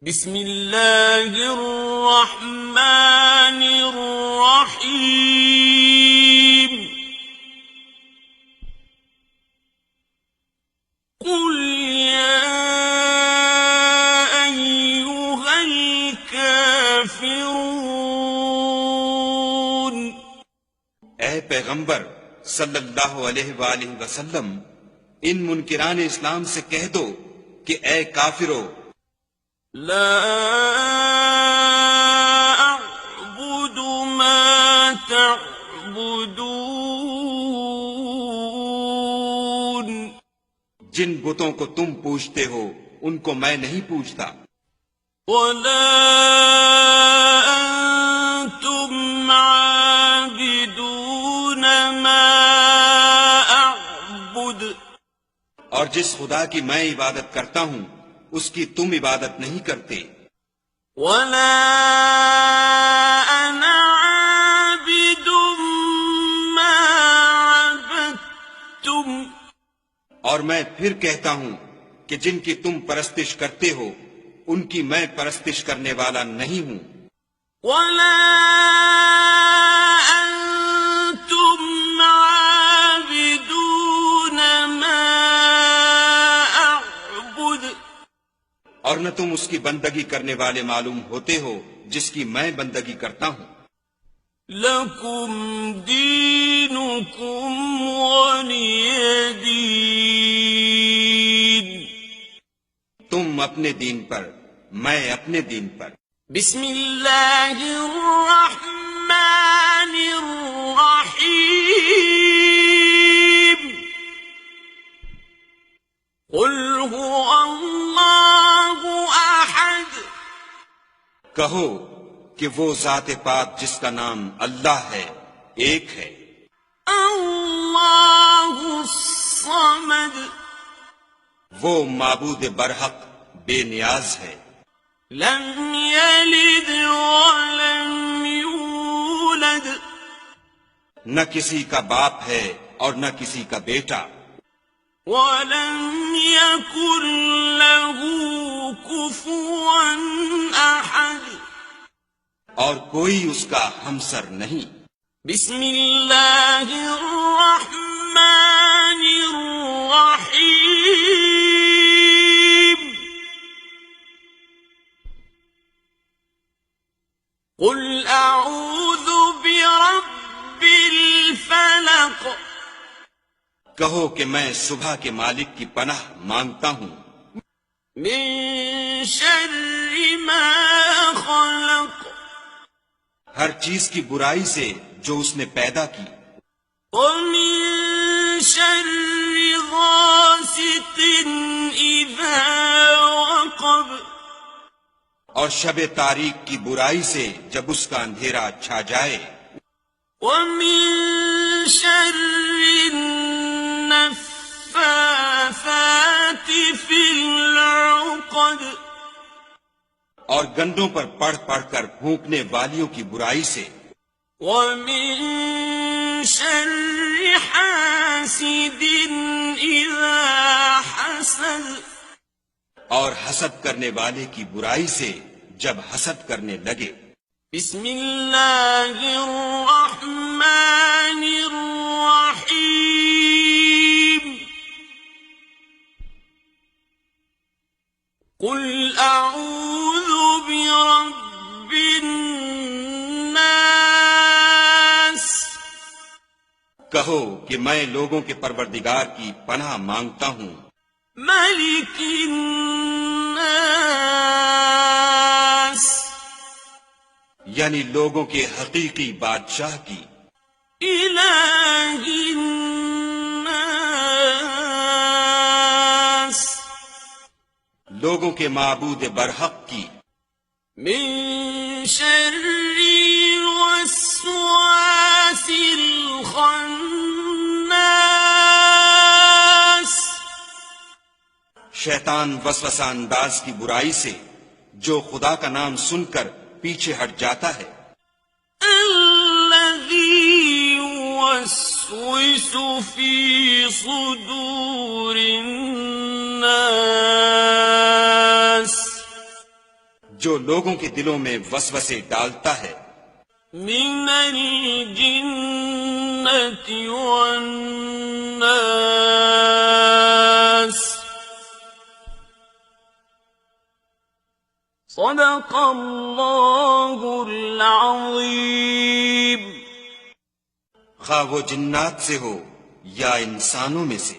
بسم اللہ الرحمن الرحیم قل یا ایھا الکافرون، اے پیغمبر صلی اللہ علیہ وآلہ وسلم، ان منکران اسلام سے کہہ دو کہ اے کافرو، لا اعبد ما تعبدون، جن بتوں کو تم پوجتے ہو ان کو میں نہیں پوجتا، ولا انتم عابدون ما اعبد، اور جس خدا کی میں عبادت کرتا ہوں اس کی تم عبادت نہیں کرتے، ولا انا عابد ما عبدتم، اور میں پھر کہتا ہوں کہ جن کی تم پرستش کرتے ہو ان کی میں پرستش کرنے والا نہیں ہوں، ولا انتم عابدون ما اعبد، اور نہ تم اس کی بندگی کرنے والے معلوم ہوتے ہو جس کی میں بندگی کرتا ہوں، لکم دینکم ولی دین، تم اپنے دین پر میں اپنے دین پر۔ بسم اللہ الرحمن الرحیم قل هو اللہ احد، کہو کہ وہ ذات پاک جس کا نام اللہ ہے ایک ہے، اللہ الصمد، وہ معبود برحق بے نیاز ہے، لم یلد ولم یولد، نہ کسی کا باپ ہے اور نہ کسی کا بیٹا، ولم یکن له کفوا احد، اور کوئی اس کا ہمسر نہیں۔ بسم اللہ الرحمن الرحیم قل اعوذ برب الفلق، کہو کہ میں صبح کے مالک کی پناہ مانگتا ہوں، من شر ما خلق، ہر چیز کی برائی سے جو اس نے پیدا کی، ومن شر غاسق اذا وقب، اور شب تاریک کی برائی سے جب اس کا اندھیرا چھا جائے، ومن شر النفاثات في العقد، اور گندوں پر پڑھ پڑھ کر پھونکنے والیوں کی برائی سے، ومن شر حاسد اذا حسد، اور حسد کرنے والے کی برائی سے جب حسد کرنے لگے۔ بسم اللہ الرحمن الرحیم قل اعوذ برب الناس، کہو کہ میں لوگوں کے پروردگار کی پناہ مانگتا ہوں، ملک الناس، یعنی لوگوں کے حقیقی بادشاہ کی، الہ الناس، لوگوں کے معبود برحق کی، من شر الوسواس الخناس، شیطان وسوسہ انداز کی برائی سے جو خدا کا نام سن کر پیچھے ہٹ جاتا ہے، الذی يوسوس في صدور الناس، جو لوگوں کے دلوں میں وسوسے ڈالتا ہے من الجنة والناس صدق اللہ العظیم۔ خواہ وہ جنات سے ہو یا انسانوں میں سے۔